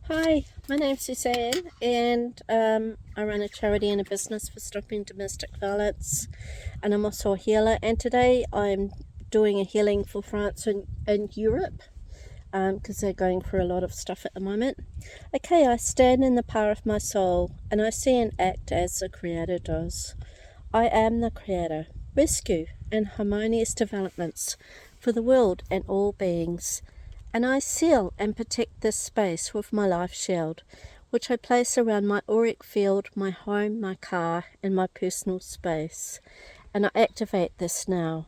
Hi, my name's Suzanne, and I run a charity and a business for stopping domestic violence, and I'm also a healer. And today I'm doing a healing for France and Europe because they're going through a lot of stuff at the moment. Okay, I stand in the power of my soul, and I see and act as the Creator does. I am the Creator. Rescue and harmonious developments for the world and all beings. And I seal and protect this space with my life shield, which I place around my auric field, my home, my car, and my personal space. And I activate this now.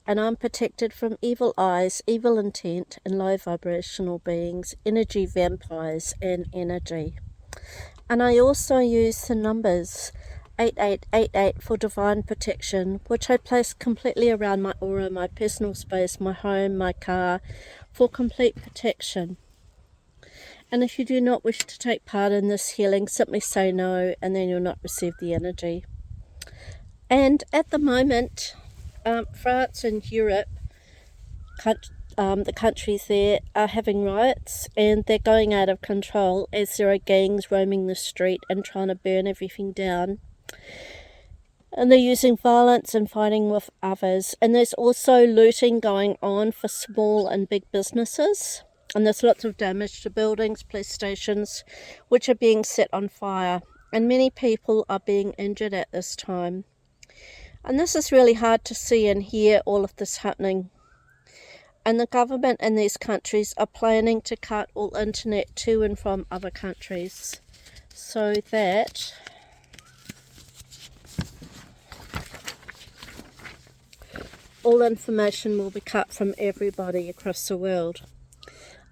And I'm protected from evil eyes, evil intent, and low vibrational beings, energy vampires, and energy. And I also use the numbers 8888 for divine protection, which I place completely around my aura, my personal space, my home, my car, for complete protection. And if you do not wish to take part in this healing, simply say no, and then you'll not receive the energy. And at the moment, France and Europe, the countries there, are having riots, and they're going out of control as there are gangs roaming the street and trying to burn everything down. And they're using violence and fighting with others. And there's also looting going on for small and big businesses. And there's lots of damage to buildings, police stations, which are being set on fire. And many people are being injured at this time. And this is really hard to see and hear all of this happening. And the government in these countries are planning to cut all internet to and from other countries so that all information will be cut from everybody across the world.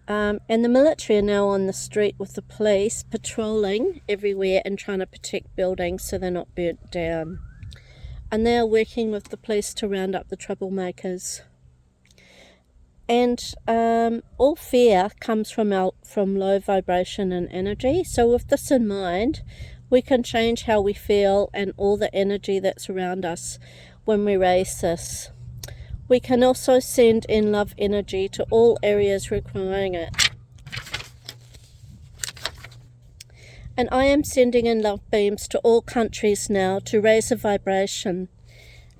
And the military are now on the street with the police patrolling everywhere and trying to protect buildings so they're not burnt down. And they are working with the police to round up the troublemakers. And all fear comes from low vibration and energy. So with this in mind, we can change how we feel and all the energy that's around us when we raise this. We can also send in love energy to all areas requiring it. And I am sending in love beams to all countries now to raise the vibration.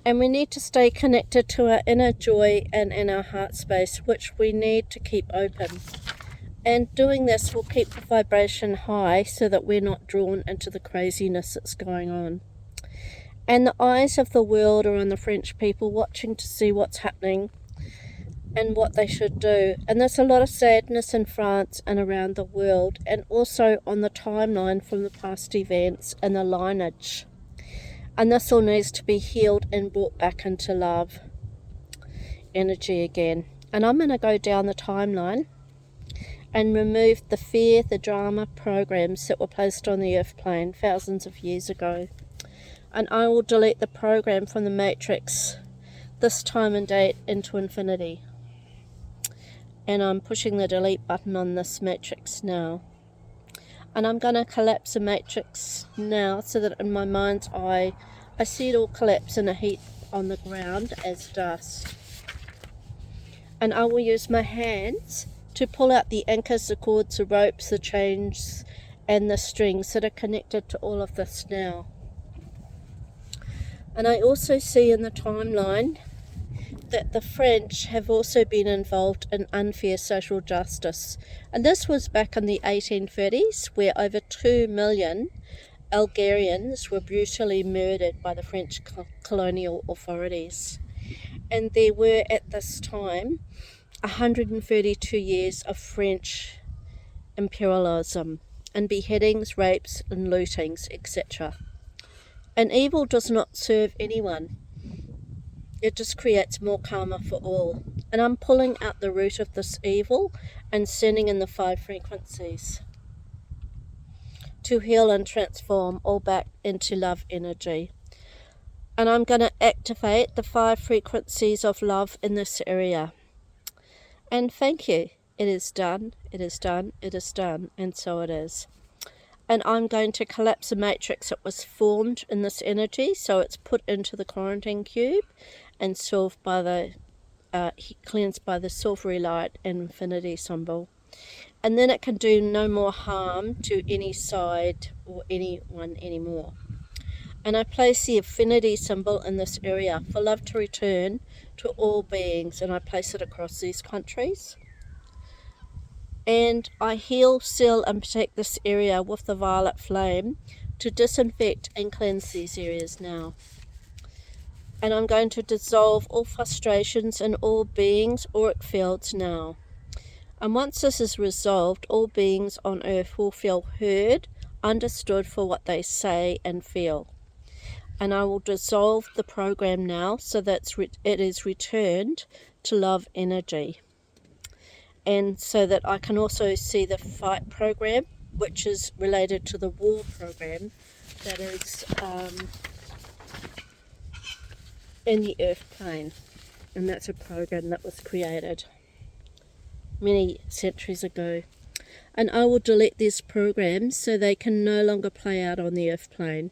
And we need to stay connected to our inner joy and in our heart space, which we need to keep open. And doing this will keep the vibration high so that we're not drawn into the craziness that's going on. And the eyes of the world are on the French people, watching to see what's happening and what they should do. And there's a lot of sadness in France and around the world, and also on the timeline from the past events and the lineage. And this all needs to be healed and brought back into love energy again. And I'm going to go down the timeline and remove the fear, the drama programs that were placed on the earth plane thousands of years ago. And I will delete the program from the matrix, this time and date, into infinity. And I'm pushing the delete button on this matrix now. And I'm going to collapse the matrix now so that in my mind's eye I see it all collapse in a heap on the ground as dust. And I will use my hands to pull out the anchors, the cords, the ropes, the chains, and the strings that are connected to all of this now. And I also see in the timeline that the French have also been involved in unfair social justice. And this was back in the 1830s, where over 2 million Algerians were brutally murdered by the French colonial authorities. And there were at this time 132 years of French imperialism and beheadings, rapes and lootings, etc. And evil does not serve anyone. It just creates more karma for all. And I'm pulling out the root of this evil and sending in the 5 frequencies to heal and transform all back into love energy. And I'm going to activate the 5 frequencies of love in this area. And thank you. It is done, it is done, it is done, and so it is. And I'm going to collapse the matrix that was formed in this energy, so it's put into the quarantine cube and solved by the cleansed by the silvery light and infinity symbol. and then it can do no more harm to any side or anyone anymore. And I place the affinity symbol in this area for love to return to all beings, and I place it across these countries. And I heal, seal, and protect this area with the violet flame to disinfect and cleanse these areas now. And I'm going to dissolve all frustrations in all beings' auric fields now. And once this is resolved, all beings on earth will feel heard, understood for what they say and feel. And I will dissolve the program now so that it is returned to love energy. And so that I can also see the fight program, which is related to the war program that is in the earth plane. And that's a program that was created many centuries ago. And I will delete these programs so they can no longer play out on the earth plane.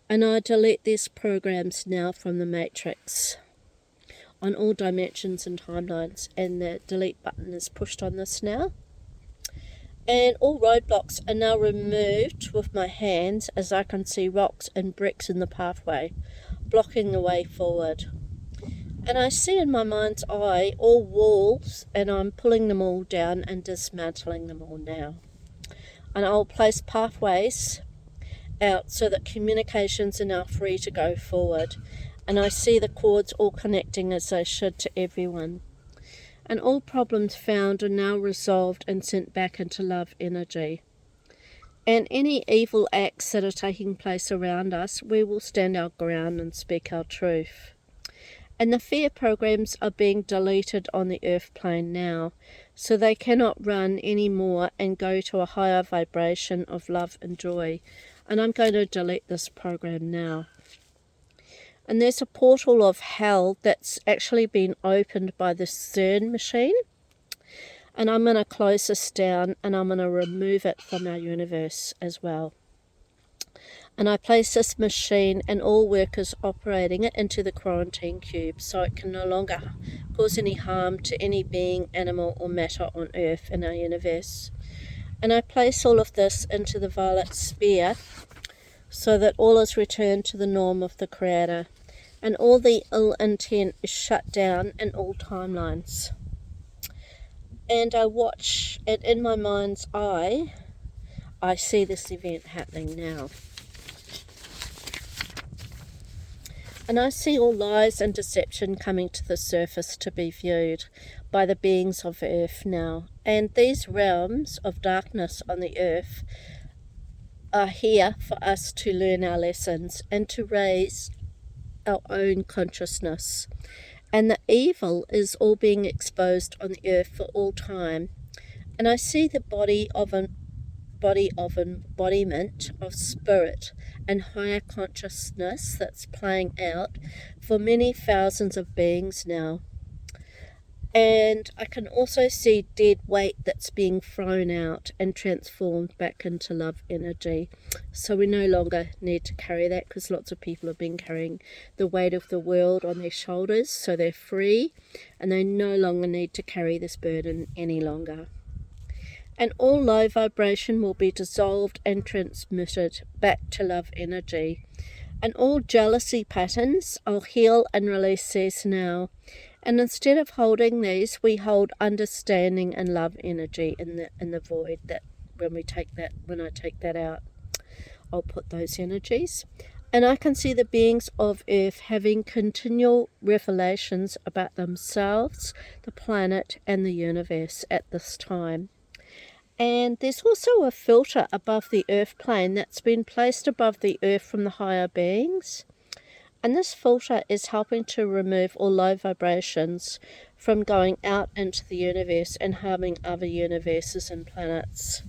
And I delete these programs now from the matrix on all dimensions and timelines, and the delete button is pushed on this now. And all roadblocks are now removed with my hands, as I can see rocks and bricks in the pathway, blocking the way forward. And I see in my mind's eye all walls, and I'm pulling them all down and dismantling them all now. And I'll place pathways out so that communications are now free to go forward. And I see the cords all connecting as they should to everyone. And all problems found are now resolved and sent back into love energy. And any evil acts that are taking place around us, we will stand our ground and speak our truth. And the fear programs are being deleted on the earth plane now, so they cannot run anymore and go to a higher vibration of love and joy. And I'm going to delete this program now. And there's a portal of hell that's actually been opened by the CERN machine. And I'm going to close this down and I'm going to remove it from our universe as well. And I place this machine and all workers operating it into the quarantine cube so it can no longer cause any harm to any being, animal or matter on earth in our universe. And I place all of this into the violet sphere so that all is returned to the norm of the Creator. And all the ill intent is shut down in all timelines. And I watch it in my mind's eye. I see this event happening now. And I see all lies and deception coming to the surface to be viewed by the beings of earth now. And these realms of darkness on the earth are here for us to learn our lessons and to raise our own consciousness. And the evil is all being exposed on the earth for all time. And I see the body of embodiment of spirit and higher consciousness that's playing out for many thousands of beings now. And I can also see dead weight that's being thrown out and transformed back into love energy. So we no longer need to carry that, because lots of people have been carrying the weight of the world on their shoulders. So they're free and they no longer need to carry this burden any longer. And all low vibration will be dissolved and transmitted back to love energy. And all jealousy patterns, I'll heal and release these now. And instead of holding these, we hold understanding and love energy in the void. That when I take that out, I'll put those energies. And I can see the beings of earth having continual revelations about themselves, the planet and the universe at this time. And there's also a filter above the earth plane that's been placed above the earth from the higher beings. And this filter is helping to remove all low vibrations from going out into the universe and harming other universes and planets.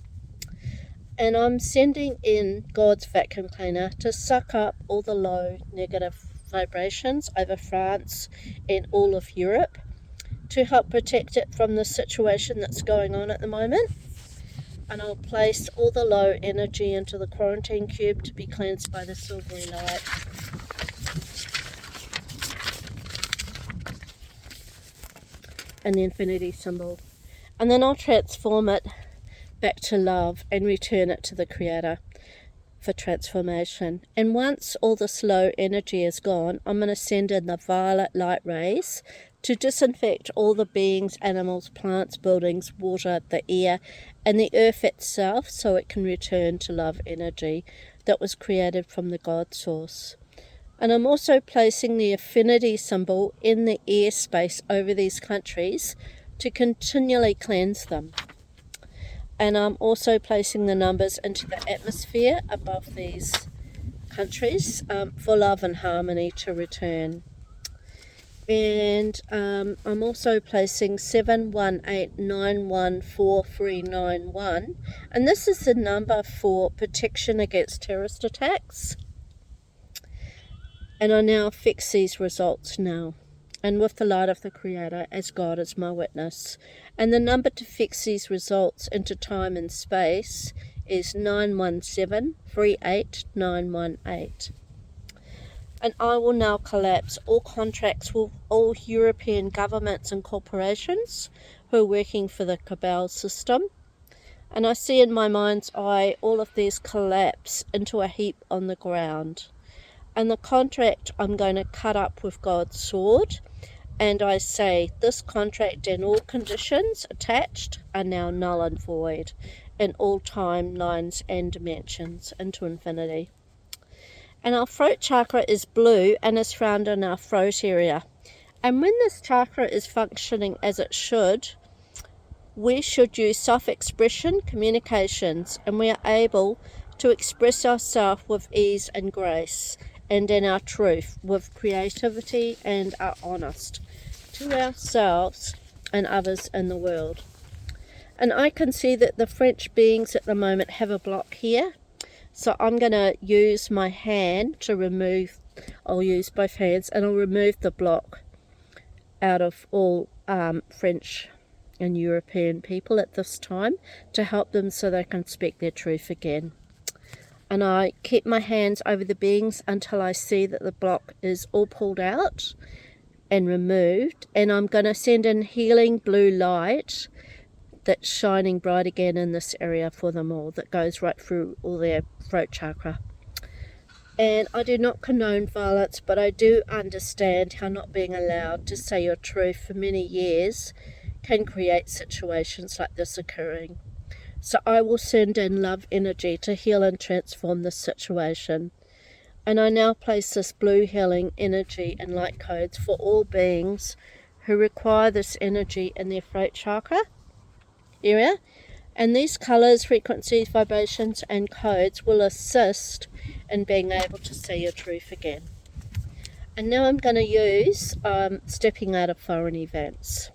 And I'm sending in God's vacuum cleaner to suck up all the low negative vibrations over France and all of Europe to help protect it from the situation that's going on at the moment. And I'll place all the low energy into the quarantine cube to be cleansed by the silvery light. And the infinity symbol. And then I'll transform it back to love and return it to the Creator for transformation. And once all this low energy is gone, I'm going to send in the violet light rays to disinfect all the beings, animals, plants, buildings, water, the air, and the earth itself, so it can return to love energy that was created from the God source. And I'm also placing the affinity symbol in the airspace over these countries to continually cleanse them. And I'm also placing the numbers into the atmosphere above these countries for love and harmony to return. And I'm also placing 718914391, and this is the number for protection against terrorist attacks. And I now fix these results now, and with the light of the Creator as God is my witness. And the number to fix these results into time and space is 917-38918. And I will now collapse all contracts with all European governments and corporations who are working for the Cabal system. And I see in my mind's eye all of these collapse into a heap on the ground. And the contract I'm going to cut up with God's sword. And I say, this contract and all conditions attached are now null and void in all timelines and dimensions into infinity. And our throat chakra is blue and is found in our throat area. And when this chakra is functioning as it should, we should use self-expression communications, and we are able to express ourselves with ease and grace, and in our truth with creativity, and are honest to ourselves and others in the world. And I can see that the French beings at the moment have a block here. So I'm going to use my hand to remove, I'll use both hands, and I'll remove the block out of all French and European people at this time to help them so they can speak their truth again. And I keep my hands over the beings until I see that the block is all pulled out and removed. And I'm going to send in healing blue light that's shining bright again in this area for them all, that goes right through all their throat chakra. And I do not condone violence, but I do understand how not being allowed to say your truth for many years can create situations like this occurring. So I will send in love energy to heal and transform this situation. And I now place this blue healing energy and light codes for all beings who require this energy in their throat chakra area, and these colours, frequencies, vibrations and codes will assist in being able to see your truth again. And now I'm going to use stepping out of foreign events,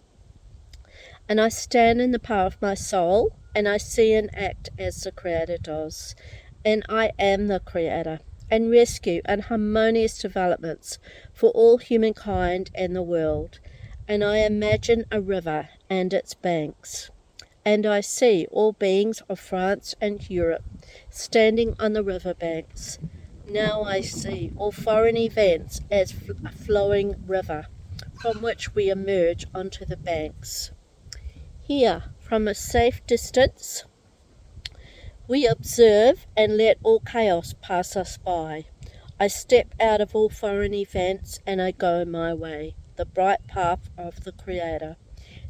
and I stand in the power of my soul, and I see and act as the Creator does, and I am the Creator, and rescue and harmonious developments for all humankind and the world. And I imagine a river and its banks, and I see all beings of France and Europe standing on the river banks. Now I see all foreign events as a flowing river from which we emerge onto the banks. Here, from a safe distance, we observe and let all chaos pass us by. I step out of all foreign events and I go my way, the bright path of the Creator.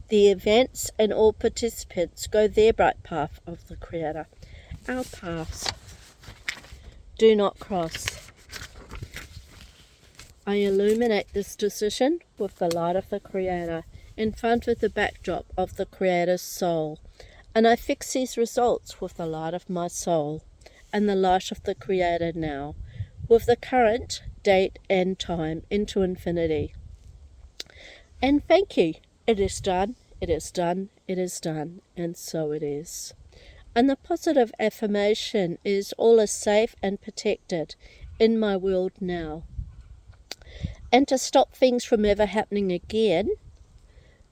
The events and all participants go their bright path of the Creator. Our paths do not cross. I illuminate this decision with the light of the Creator in front of the backdrop of the Creator's soul, and I fix these results with the light of my soul and the light of the Creator now, with the current date and time into infinity. And thank you. It is done, it is done, it is done, and so it is. And the positive affirmation is all is safe and protected in my world now. And to stop things from ever happening again,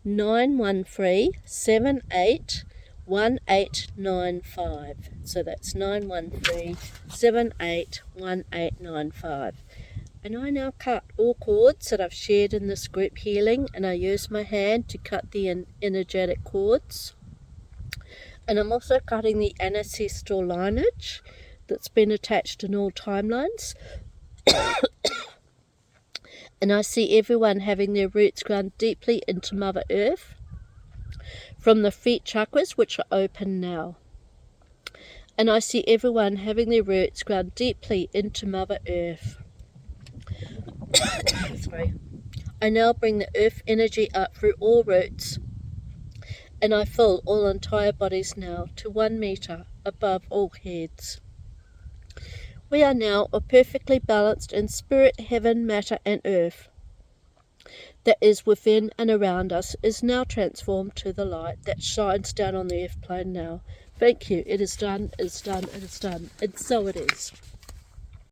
913-781895. So that's 913-781895. And I now cut all cords that I've shared in this group healing, and I use my hand to cut the energetic cords. And I'm also cutting the ancestral lineage that's been attached in all timelines. And I see everyone having their roots ground deeply into Mother Earth from the feet chakras, which are open now. And I see everyone having their roots ground deeply into Mother Earth. Sorry. I now bring the earth energy up through all roots, and I fill all entire bodies now to 1 meter above all heads. We are now a perfectly balanced in spirit, heaven, matter, and earth. That is within and around us is now transformed to the light that shines down on the earth plane now. Thank you. It is done, it is done, it is done. And so it is.